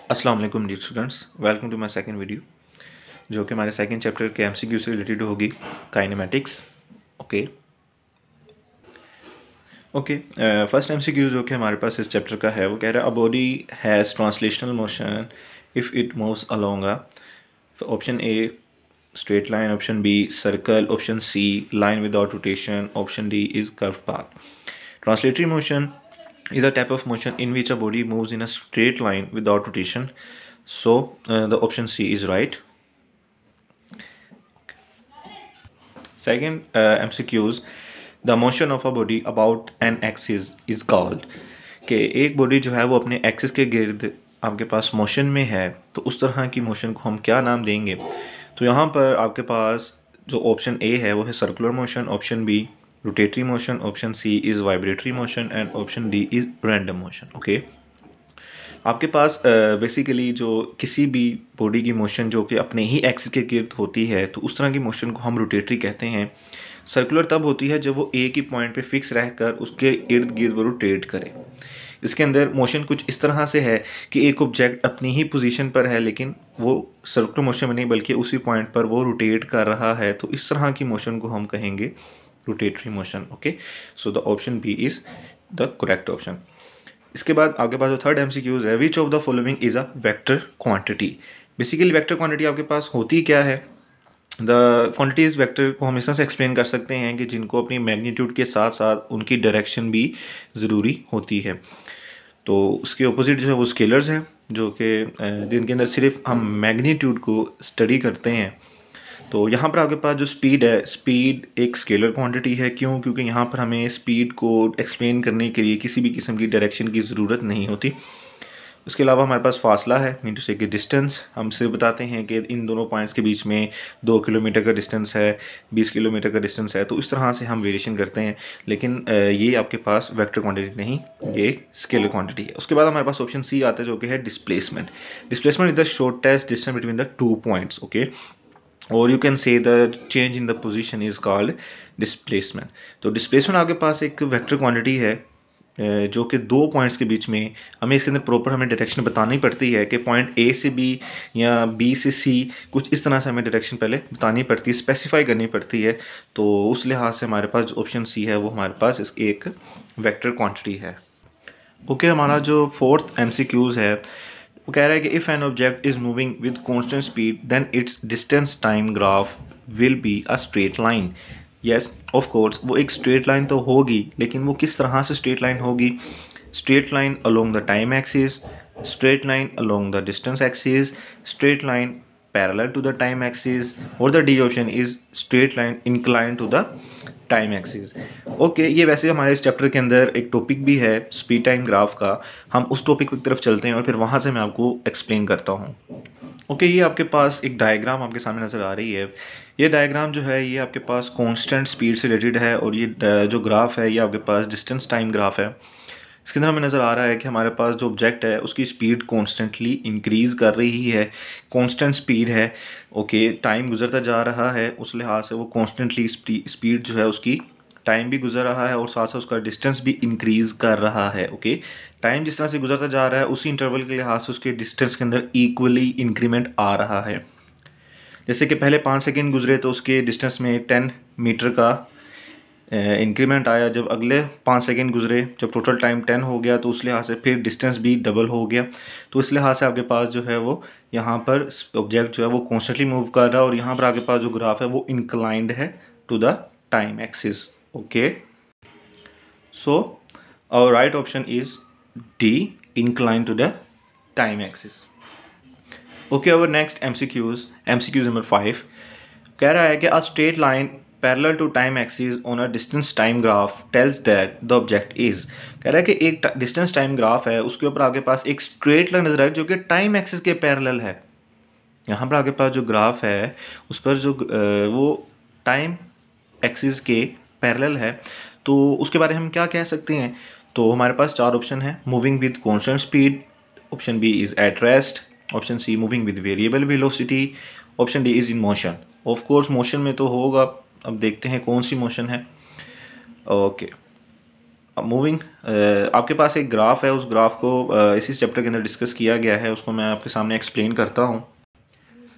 अस्सलाम वालेकुम dear students, welcome to my second video जो कि हमारे सेकंड चैप्टर के एमसीक्यू से रिलेटेड होगी, kinematics. Okay okay first MCQ जो कि हमारे पास इस चैप्टर का है वो कह रहा है a body has translational motion if it moves along a option A straight line, option B circle, option C line without rotation, option D is curve path. Translatory motion is a type of motion in which a body moves in a straight line without rotation. So the option C is right. Second MCQs, the motion of a body about an axis is called कि एक body जो है वो अपने axis के गिर्द आपके पास motion में है, तो उस तरह की मोशन को हम क्या नाम देंगे। तो यहाँ पर आपके पास जो ऑप्शन ए है वो है circular motion, option B rotatory motion, option C is vibratory motion and option D is random motion. Okay, आपके पास बेसिकली जो किसी भी बॉडी की मोशन जो कि अपने ही एक्सिस के गिर्द होती है, तो उस तरह की मोशन को हम रोटेटरी कहते हैं। सर्कुलर तब होती है जब वो एक ही पॉइंट पे फिक्स रहकर उसके इर्द गिर्द वो रोटेट करे। इसके अंदर मोशन कुछ इस तरह से है कि एक ऑब्जेक्ट अपनी ही पोजीशन पर है लेकिन वो सर्कुलर मोशन में नहीं बल्कि उसी पॉइंट पर वो रोटेट कर रहा है, तो इस तरह की मोशन को हम कहेंगे rotatory motion. Okay, so the option B is the correct option. इसके बाद आगे पास जो थर्ड एमसीक्यूज है, which of the following is a vector quantity. Basically vector quantity आपके पास होती क्या है। द क्वांटिटीज़ वेक्टर को हम इस तरह से एक्सप्लेन कर सकते हैं कि जिनको अपनी मैग्नीट्यूड के साथ साथ उनकी डायरेक्शन भी ज़रूरी होती है। तो उसके अपोजिट जो है वो स्केलर्स हैं, जो कि जिनके अंदर सिर्फ हम मैग्नीट्यूड को स्टडी करते हैं। तो यहाँ पर आपके पास जो स्पीड है, स्पीड एक स्केलर क्वांटिटी है। क्यों? क्योंकि यहाँ पर हमें स्पीड को एक्सप्लेन करने के लिए किसी भी किस्म की डायरेक्शन की ज़रूरत नहीं होती। उसके अलावा हमारे पास फासला है, मीन टू से कि डिस्टेंस। हम सिर्फ बताते हैं कि इन दोनों पॉइंट्स के बीच में 2 किलोमीटर का डिस्टेंस है, 20 किलोमीटर का डिस्टेंस है, तो इस तरह से हम वेरिएशन करते हैं। लेकिन ये आपके पास वेक्टर क्वांटिटी नहीं, ये एक स्केलर क्वांटिटी है। उसके बाद हमारे पास ऑप्शन सी आता है जो कि है displacement. Displacement is the shortest distance between the 2 points. Okay, और you can say the change in the position is called displacement. तो डिस्प्लेसमेंट आपके पास एक वेक्टर क्वांटिटी है जो कि 2 पॉइंट्स के बीच में हमें इसके अंदर प्रॉपर हमें डायरेक्शन बतानी पड़ती है कि पॉइंट ए से बी या बी से सी, कुछ इस तरह से हमें डायरेक्शन पहले बतानी पड़ती है, स्पेसिफाई करनी पड़ती है। तो उस लिहाज से हमारे पास जो ऑप्शन सी है वो हमारे पास इस एक वेक्टर क्वांटिटी है। ओके, हमारा जो फोर्थ एमसीक्यूज़ है वो कह रहा है कि if an object is moving with constant speed then its distance time graph will be a straight line. Yes, of course वो एक स्ट्रेट लाइन तो होगी, लेकिन वो किस तरह से स्ट्रेट लाइन होगी। Straight line along the time axis, straight line along the distance axis, straight line parallel to the time axis, और the D option is straight line incline to the time axis. Okay, ये वैसे हमारे इस chapter के अंदर एक topic भी है स्पीड टाइम ग्राफ का। हम उस टॉपिक की तरफ चलते हैं और फिर वहाँ से मैं आपको एक्सप्लेन करता हूँ। ओके, ये आपके पास एक डायग्राम आपके सामने नज़र आ रही है। ये डायग्राम जो है ये आपके पास कांस्टेंट स्पीड से रिलेटेड है, और ये जो ग्राफ है ये आपके पास डिस्टेंस टाइम ग्राफ है। इसके अंदर हमें नज़र आ रहा है कि हमारे पास जो ऑब्जेक्ट है उसकी स्पीड कॉन्स्टेंटली इंक्रीज़ कर रही है, कांस्टेंट स्पीड है। ओके, टाइम गुजरता जा रहा है, उस लिहाज से वो कॉन्स्टेंटली स्पीड जो है उसकी टाइम भी गुजर रहा है और साथ साथ उसका डिस्टेंस भी इंक्रीज़ कर रहा है। ओके, टाइम जिस तरह से गुजरता जा रहा है उसी इंटरवल के लिहाज से उसके डिस्टेंस के अंदर इक्वली इंक्रीमेंट आ रहा है। जैसे कि पहले 5 सेकेंड गुजरे तो उसके डिस्टेंस में 10 मीटर का इंक्रीमेंट आया। जब अगले 5 सेकेंड गुजरे, जब टोटल टाइम 10 हो गया, तो उस लिहाज से फिर डिस्टेंस भी डबल हो गया। तो इस लिहाज से आपके पास जो है वो यहाँ पर ऑब्जेक्ट जो है वो कॉन्स्टेंटली मूव कर रहा है, और यहाँ पर आपके पास जो ग्राफ है वो इंक्लाइंड है to the time axis. Okay, so our right option is D, inclined to the time axis. Okay, our next MCQ number 5 कह रहा है कि a straight line parallel to time axis on a distance time graph tells that the object is। कह रहा है कि एक distance time graph है, उसके ऊपर आपके पास एक straight line नजर है जो कि time axis के पैरेलल है। यहाँ पर आपके पास जो ग्राफ है उस पर जो वो टाइम एक्सिस के पैरेलल है, तो उसके बारे में हम क्या कह सकते हैं। तो हमारे पास 4 ऑप्शन है। Moving with constant speed, option B is at rest, option C moving with variable velocity, option D is in motion. Of course motion में तो होगा, अब देखते हैं कौन सी मोशन है। ओके, मूविंग आपके पास एक ग्राफ है, उस ग्राफ को इसी चैप्टर के अंदर डिस्कस किया गया है, उसको मैं आपके सामने एक्सप्लेन करता हूँ।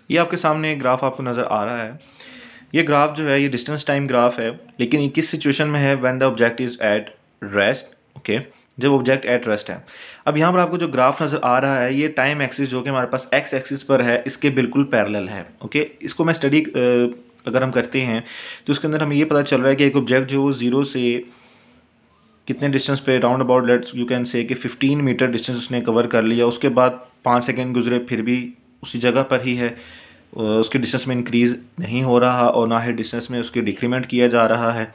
ये आपके सामने एक ग्राफ आपको नज़र आ रहा है। ये ग्राफ जो है ये डिस्टेंस टाइम ग्राफ है, लेकिन ये किस सिचुएशन में है? When the object is at rest. Okay, जब ऑब्जेक्ट एट रेस्ट है। अब यहाँ पर आपको जो ग्राफ नज़र आ रहा है ये टाइम एक्सिस जो कि हमारे पास एक्स एक्सिस पर है इसके बिल्कुल पैरेलल है। ओके, इसको मैं स्टडी अगर हम करते हैं तो उसके अंदर हमें ये पता चल रहा है कि एक ऑब्जेक्ट जो वो ज़ीरो से कितने डिस्टेंस पे, round about let's you can से कि 15 मीटर डिस्टेंस उसने कवर कर लिया। उसके बाद 5 सेकेंड गुजरे फिर भी उसी जगह पर ही है, उसके डिस्टेंस में इंक्रीज़ नहीं हो रहा और ना ही डिस्टेंस में उसके डिक्रीमेंट किया जा रहा है।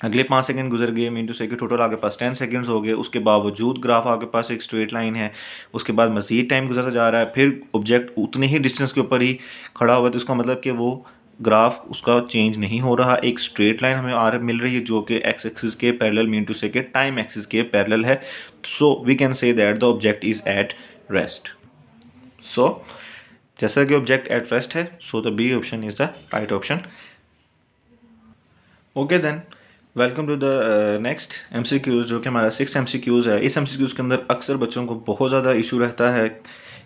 अगले 5 सेकंड गुजर गए, मीन टू से कि टोटल आपके पास 10 सेकंड्स हो गए। उसके बावजूद ग्राफ आपके पास एक स्ट्रेट लाइन है। उसके बाद मज़ीद टाइम गुजरता जा रहा है, फिर ऑब्जेक्ट उतने ही डिस्टेंस के ऊपर ही खड़ा हुआ है, तो इसका मतलब कि वो ग्राफ उसका चेंज नहीं हो रहा। एक स्ट्रेट लाइन हमें मिल रही है जो कि एक्स एक्सिस के पैरेलल, मीन टू से कि टाइम एक्सिस के पैरेलल है। So we can say that the object is at rest. So जैसा कि ऑब्जेक्ट एट रेस्ट है, so the B option is the right option. Okay then, welcome to the next MCQs जो कि हमारा 6 MCQs है। इस MCQs के अंदर अक्सर बच्चों को बहुत ज़्यादा इशू रहता है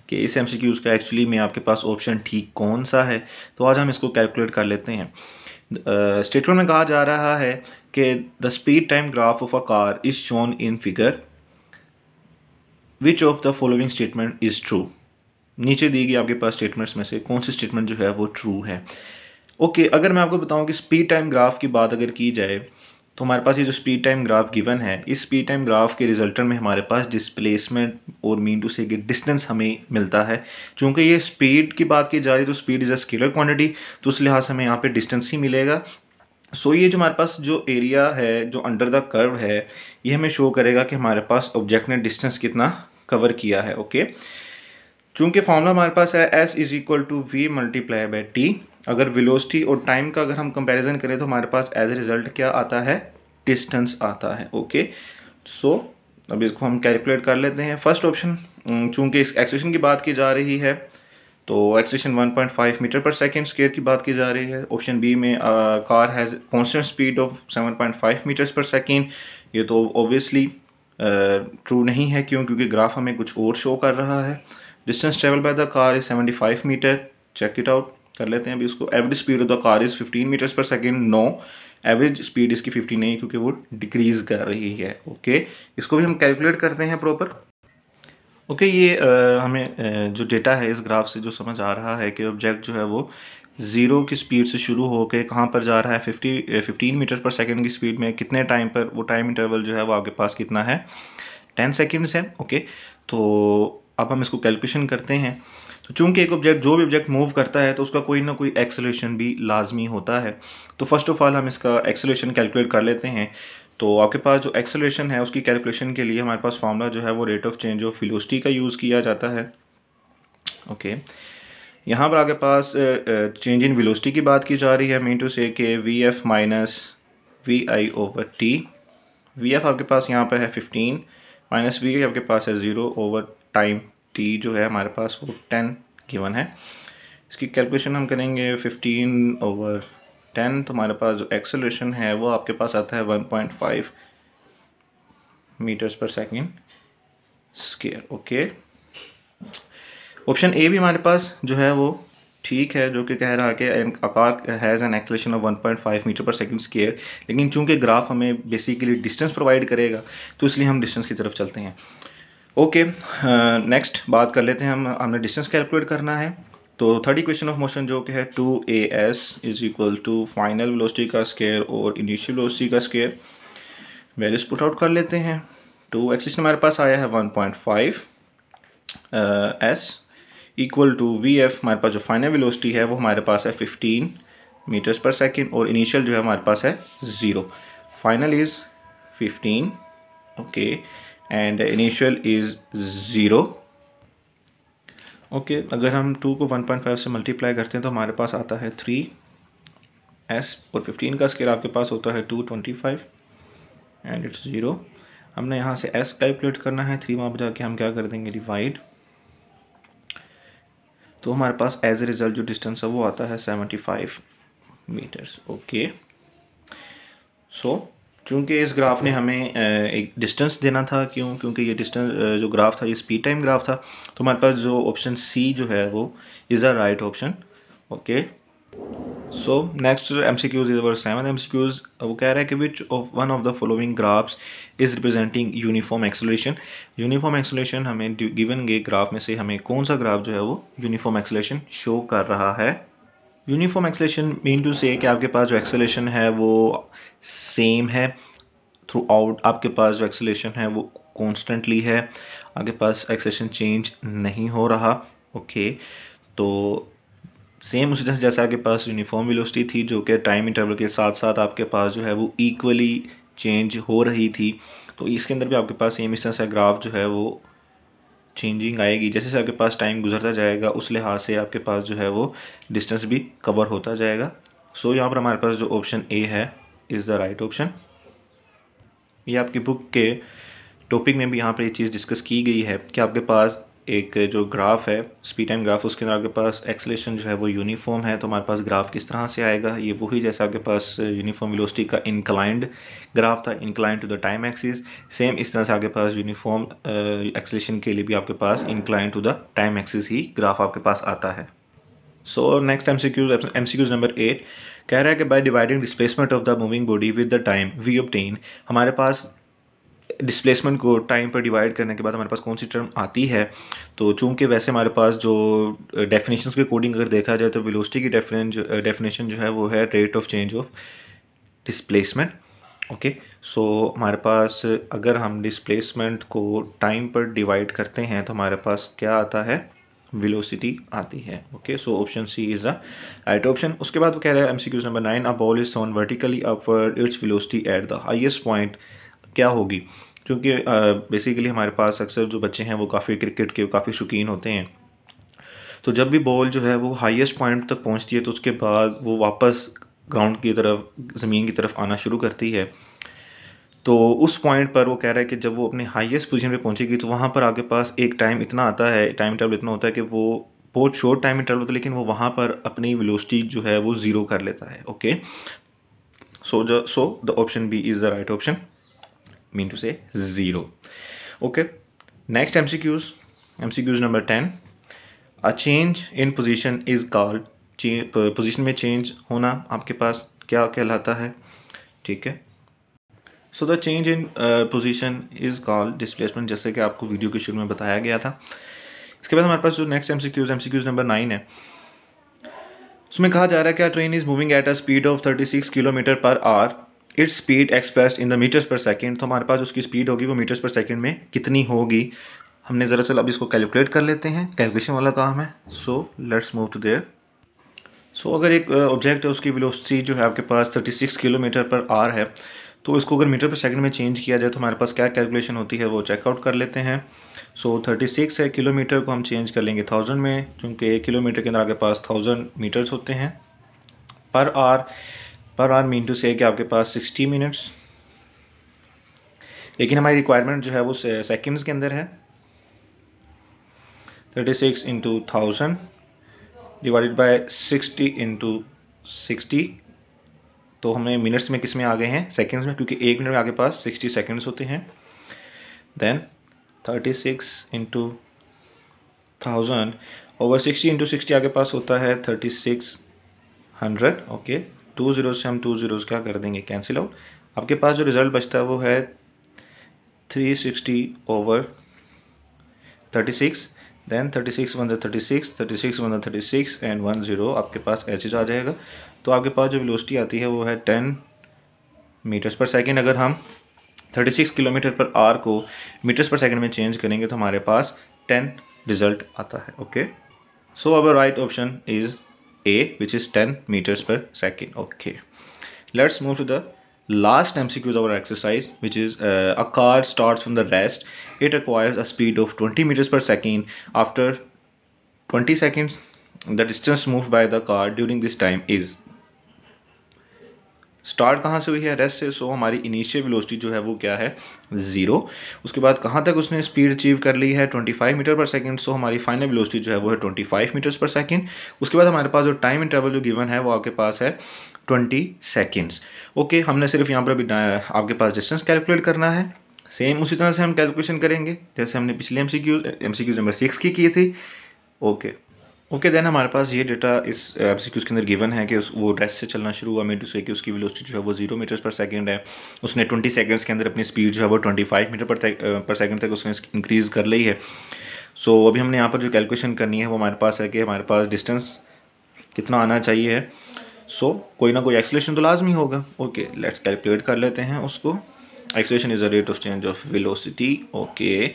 कि इस MCQs का एक्चुअली में आपके पास ऑप्शन ठीक कौन सा है। तो आज हम इसको कैलकुलेट कर लेते हैं। स्टेटमेंट में कहा जा रहा है कि the speed time graph of a car is shown in figure, which of the following statement is true. नीचे दी गई आपके पास स्टेटमेंट्स में से कौन सी स्टेटमेंट जो है वो ट्रू है। ओके, अगर मैं आपको बताऊं कि स्पीड टाइम ग्राफ की बात अगर की जाए तो हमारे पास ये जो स्पीड टाइम ग्राफ गिवन है, इस स्पीड टाइम ग्राफ के रिजल्टेंट में हमारे पास डिस्प्लेसमेंट और मीन टू से कि डिस्टेंस हमें मिलता है। चूँकि ये स्पीड की बात की जा रही है तो speed is a scalar quantity, तो उस लिहाज से हमें यहाँ पे डिस्टेंस ही मिलेगा। सो ये जो हमारे पास जो एरिया है जो अंडर द कर्व है, ये हमें शो करेगा कि हमारे पास ऑब्जेक्ट ने डिस्टेंस कितना कवर किया है। ओके, चूँकि फॉर्मूला हमारे पास है S is equal to V multiply by T. अगर वेलोसिटी और टाइम का अगर हम कंपैरिजन करें तो हमारे पास एज ए रिज़ल्ट क्या आता है? डिस्टेंस आता है। ओके, सो अब इसको हम कैलकुलेट कर लेते हैं। फर्स्ट ऑप्शन, चूँकि इस एक्सेलेरेशन की बात की जा रही है तो acceleration 1.5 meter per second square की बात की जा रही है। ऑप्शन बी में car has constant speed of 7.5 meters per second. ये तो ऑब्वियसली ट्रू नहीं है, क्योंकि ग्राफ हमें कुछ और शो कर रहा है। Distance travel by the car is 75 meter. Check it out कर लेते हैं अभी इसको। Average speed of the car is 15 meters per second. No, average speed इसकी 15 नहीं है क्योंकि वो डिक्रीज़ कर रही है। ओके, इसको भी हम कैलकुलेट करते हैं प्रॉपर। ओके, ये हमें जो डेटा है इस ग्राफ से जो समझ आ रहा है कि ऑब्जेक्ट जो है वो ज़ीरो की स्पीड से शुरू होकर कहाँ पर जा रहा है, 15 मीटर पर सेकंड की स्पीड में कितने टाइम पर, वो टाइम इंटरवल जो है वो आपके पास कितना है? 10 सेकेंड्स है। ओके, तो अब हम इसको कैलकुलेशन करते हैं। तो चूंकि एक ऑब्जेक्ट, जो भी ऑब्जेक्ट मूव करता है तो उसका कोई ना कोई एक्सेलरेशन भी लाजमी होता है। तो फर्स्ट ऑफ ऑल हम इसका एक्सेलरेशन कैलकुलेट कर लेते हैं। तो आपके पास जो एक्सेलरेशन है उसकी कैलकुलेशन के लिए हमारे पास फार्मूला जो है वो rate of change of velocity का यूज़ किया जाता है। ओके, यहाँ पर आपके पास चेंज इन वेलोसिटी की बात की जा रही है, मीन टू से कि V F minus V I over T. V F आपके पास यहाँ पर है 15 माइनस वी आई आपके पास है 0 ओवर टाइम टी जो है हमारे पास वो 10 गिवन है। इसकी कैलकुलेशन हम करेंगे 15 ओवर 10, तो हमारे पास जो एक्सेलरेशन है वो आपके पास आता है 1.5 metres per second square. Okay, option A भी हमारे पास जो है वो ठीक है, जो कि कह रहा है कि a car has an acceleration of 1.5 meter per second square. लेकिन चूंकि ग्राफ हमें बेसिकली डिस्टेंस प्रोवाइड करेगा तो इसलिए हम डिस्टेंस की तरफ चलते हैं। ओके, नेक्स्ट बात कर लेते हैं हमने डिस्टेंस कैलकुलेट करना है। तो थर्ड इक्वेशन ऑफ मोशन जो कि है 2as is equal to final velocity का स्क्वायर और इनिशियल वेलोसिटी का स्क्वायर। वैल्यूज पुट आउट कर लेते हैं। तो एक्सेलरेशन हमारे पास आया है 1.5 s equal to V F, हमारे पास जो फाइनल वेलोसिटी है वो हमारे पास है 15 मीटर्स पर सेकेंड और इनिशियल जो है हमारे पास है 0। Final is 15 okay and initial is 0। Okay, अगर हम 2 को 1.5 से मल्टीप्लाई करते हैं तो हमारे पास आता है 3s और 15 का स्केल आपके पास होता है 225 एंड इट्स 0। हमने यहाँ से s कैलकुलेट करना है, 3 वहाँ पर जाके हम क्या कर देंगे डिवाइड, तो हमारे पास एज ए रिज़ल्ट जो डिस्टेंस है वो आता है 75 मीटर्स। ओके, सो चूँकि इस ग्राफ ने हमें एक डिस्टेंस देना था, क्योंकि ये डिस्टेंस जो ग्राफ था ये स्पीड टाइम ग्राफ था, तो हमारे पास जो ऑप्शन सी जो है वो is the right option. Okay, so next MCQs is our 7th MCQs। वो कह रहा है कि which of one of the following graphs is representing uniform acceleration. Uniform acceleration हमें गिवन गए ग्राफ में से हमें कौन सा ग्राफ जो है वो यूनिफॉर्म एक्सेलरेशन शो कर रहा है। Uniform acceleration mean to say कि आपके पास जो एक्सेलरेशन है वो सेम है थ्रू आउट, आपके पास जो एक्सेलरेशन है वो कॉन्स्टेंटली है, आपके पास एक्सेलरेशन चेंज नहीं हो रहा। ओके, तो सेम उसी तरह से जैसे आपके पास यूनिफॉर्म वेलोसिटी थी जो कि टाइम इंटरवल के साथ साथ आपके पास जो है वो इक्वली चेंज हो रही थी, तो इसके अंदर भी आपके पास सेम इस तरह से ग्राफ जो है वो चेंजिंग आएगी। जैसे जैसे आपके पास टाइम गुजरता जाएगा उस लिहाज से आपके पास जो है वो डिस्टेंस भी कवर होता जाएगा। सो यहाँ पर हमारे पास जो ऑप्शन ए है इज़ द राइट ऑप्शन। ये आपकी बुक के टॉपिक में भी यहाँ पर ये चीज़ डिस्कस की गई है कि आपके पास एक जो ग्राफ है स्पीड टाइम ग्राफ, उसके अंदर आपके पास एक्सेलरेशन जो है वो यूनिफॉर्म है, तो हमारे पास ग्राफ किस तरह से आएगा, ये वही जैसे आपके पास यूनिफॉर्म वेलोसिटी का इंक्लाइंड ग्राफ था, inclined to the time axis, same इस तरह से आपके पास यूनिफॉर्म एक्सेलरेशन के लिए भी आपके पास inclined to the time axis ही ग्राफ आपके पास आता है। सो नेक्स्ट MCQs नंबर 8 कह रहा है कि by dividing displacement of the moving body with the time we obtain, हमारे पास डिस्प्लेसमेंट को टाइम पर डिवाइड करने के बाद हमारे पास कौन सी टर्म आती है। तो चूंकि वैसे हमारे पास जो डेफिनेशंस के अकॉर्डिंग अगर देखा जाए तो वेलोसिटी की डेफिनेशन जो है वो है rate of change of displacement. Okay, so हमारे पास अगर हम डिस्प्लेसमेंट को टाइम पर डिवाइड करते हैं तो हमारे पास क्या आता है, वेलोसिटी आती है। Okay, so option C is the right option. उसके बाद वो कह रहा है MCQs number 9 a ball is thrown vertically upward its velocity at the highest point क्या होगी। क्योंकि बेसिकली हमारे पास अक्सर जो बच्चे हैं वो काफ़ी क्रिकेट के काफ़ी शौकीन होते हैं, तो जब भी बॉल जो है वो हाईएस्ट पॉइंट तक पहुंचती है तो उसके बाद वो वापस ग्राउंड की तरफ ज़मीन की तरफ आना शुरू करती है। तो उस पॉइंट पर वो कह रहा है कि जब वो अपने हाईएस्ट पोजीशन पे पहुंचेगी तो वहाँ पर आगे पास एक टाइम इतना आता है, टाइम इंटरवल इतना होता है कि वो बहुत शॉर्ट टाइम इंटरवल होता है, लेकिन वो वहाँ पर अपनी वेलोसिटी जो है वो ज़ीरो कर लेता है। Okay, so the option B is the right option, mean to say 0. Okay, next MCQs number 10 a change in position is called position में चेंज होना आपके पास क्या कहलाता है। ठीक है, so the change in position is called displacement, जैसे कि आपको वीडियो के शुरू में बताया गया था। इसके बाद हमारे पास जो नेक्स्ट MCQs नंबर 9 है, उसमें कहा जा रहा है कि train is moving at a speed of 36 kilometer per hour, its speed expressed in the meters per second. तो हमारे पास उसकी स्पीड होगी वो मीटर्स पर सेकेंड में कितनी होगी। हमने ज़रा चल अब इसको कैलकुलेट कर लेते हैं, कैलकुलेशन वाला काम है। So let's move to there. So अगर एक ऑब्जेक्ट है उसकी वेलोसिटी जो है आपके पास 36 किलोमीटर पर आवर है, तो इसको अगर मीटर पर सेकंड में चेंज किया जाए तो हमारे पास क्या कैलकुलेशन होती है वो चेकआउट कर लेते हैं। सो 36 है, किलोमीटर को हम चेंज कर लेंगे 1000 में, क्योंकि 1 किलोमीटर के अंदर आपके पास 1000 मीटर्स होते हैं। Per hour mean to say कि आपके पास 60 मिनट्स, लेकिन हमारी रिक्वायरमेंट जो है वो सेकंड्स के अंदर है। 36 इंटू 1000 डिवाइडेड बाय 60 इंटू 60, तो हमें मिनट्स में किस में आ गए हैं, सेकंड्स में, क्योंकि 1 मिनट में आपके पास 60 सेकंड्स होते हैं। देन 36 इंटू 1000 ओवर 60 इंटू 60 आपके पास होता है 3600। ओके, 2 ज़ीरोज़ से हम 2 ज़ीरोज़ क्या कर देंगे, कैंसिल आउट। आपके पास जो रिज़ल्ट बचता है वो है 360 ओवर 36, देन 36 1 36, 36 1 36 एंड 1 0 आपके पास एच आ जाएगा। तो आपके पास जो वेलोसिटी आती है वो है 10 मीटर्स पर सेकेंड। अगर हम 36 किलोमीटर पर आवर को मीटर्स पर सेकेंड में चेंज करेंगे तो हमारे पास 10 रिजल्ट आता है। Okay, so our right option is A, which is 10 meters per second. Okay, let's move to the last MCQs of our exercise, which is a car starts from the rest. It acquires a speed of 20 meters per second. After 20 seconds, the distance moved by the car during this time is, start कहाँ से हुई है, rest से। सो हमारी initial velocity जो है वो क्या है, 0। उसके बाद कहाँ तक उसने स्पीड अचीव कर ली है, 25 मीटर पर सेकंड। सो हमारी फाइनल वेलोसिटी जो है वो है 25 मीटर्स पर सेकंड। उसके बाद हमारे पास जो टाइम इंटरवल जो गिवन है वो आपके पास है 20 सेकेंड्स। ओके, हमने सिर्फ यहाँ पर अभी आपके पास डिस्टेंस कैलकुलेट करना है। सेम उसी तरह से हम कैलकुलेशन करेंगे जैसे हमने पिछले एमसीक्यूज नंबर 6 की थी। ओके देन हमारे पास ये डेटा इस एमसीक्यूज के अंदर गिवन है कि वो रेस्ट से चलना शुरू हुआ, मीन टू से कि उसकी वेलोसिटी जो है वो 0 मीटर्स पर सेकंड है। उसने 20 सेकंड्स के अंदर अपनी स्पीड जो है वो 25 मीटर पर सेकंड तक उसने इंक्रीज़ कर ली है। सो अभी हमने यहाँ पर जो कैलकुलेशन करनी है वो हमारे पास है कि हमारे पास डिस्टेंस कितना आना चाहिए है। सो कोई ना कोई एक्सेलरेशन तो लाजमी होगा। ओके, लेट्स कैलकुलेट कर लेते हैं उसको। Acceleration is the rate of change of velocity. Okay,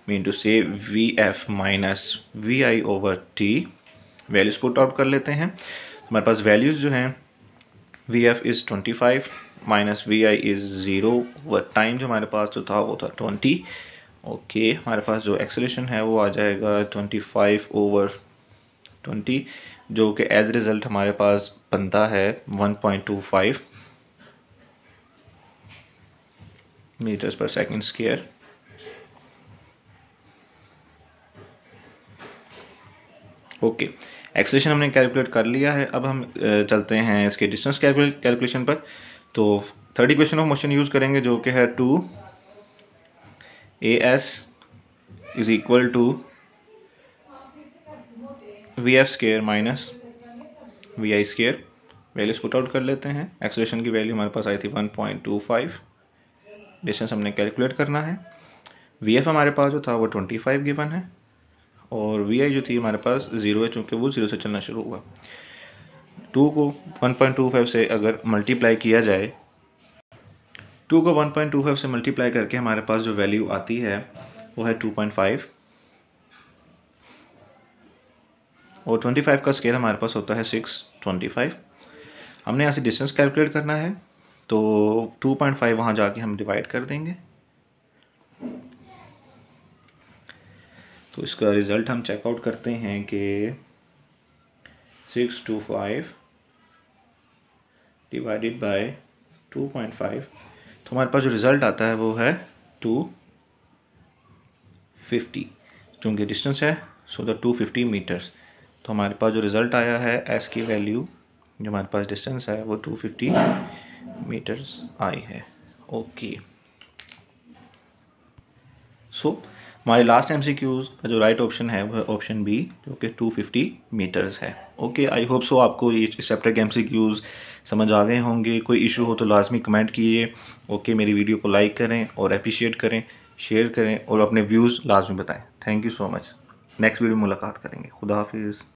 mean to say vf minus vi over t। Values put out कर लेते हैं। हमारे पास वैल्यूज़ जो हैं vf is 25 minus vi is 0 over time जो हमारे पास जो था वो था 20। ओके, हमारे पास जो एक्सेलरेशन है वो आ जाएगा 25 ओवर 20 जो कि एज रिज़ल्ट हमारे पास बनता है 1.25 मीटर्स पर सेकंड स्क्वायर। ओके, एक्सेलरेशन हमने कैलकुलेट कर लिया है। अब हम चलते हैं इसके डिस्टेंस कैलकुलेशन पर। तो third equation of motion use करेंगे जो कि है 2as is equal to vf square minus vi square. Values put out कर लेते हैं। एक्सेलरेशन की वैल्यू हमारे पास आई थी 1.25। डिस्टेंस हमने कैलकुलेट करना है। vf हमारे पास जो था वो 25 गिवन है और vi जो थी हमारे पास 0 है चूँकि वो 0 से चलना शुरू हुआ। 2 को 1.25 से अगर मल्टीप्लाई किया जाए, 2 को 1.25 से मल्टीप्लाई करके हमारे पास जो वैल्यू आती है वो है 2.5 और 25 का स्क्वायर हमारे पास होता है 625। हमने यहाँ से डिस्टेंस कैलकुलेट करना है तो 2.5 वहाँ जाके हम डिवाइड कर देंगे। तो इसका रिज़ल्ट हम चेकआउट करते हैं कि 625 डिवाइडेड बाय 2.5, तो हमारे पास जो रिज़ल्ट आता है वो है 250। चूँकि डिस्टेंस है सो द 250 मीटर्स। तो हमारे पास जो रिज़ल्ट आया है एस की वैल्यू जो हमारे पास डिस्टेंस है वो 250 मीटर्स आई है। ओके, सो हमारे लास्ट एमसीक्यूज का जो राइट ऑप्शन है वो है ऑप्शन बी जो कि 250 मीटर्स है। ओके, आई होप सो आपको ये चैप्टर के एमसीक्यूज समझ आ गए होंगे। कोई इशू हो तो लाजमी कमेंट कीजिए। ओके, मेरी वीडियो को लाइक करें और अप्रिशिएट करें, शेयर करें और अपने व्यूज़ लाजमी बताएं। Thank you so much. Next video में मुलाकात करेंगे। खुदा हाफिज़।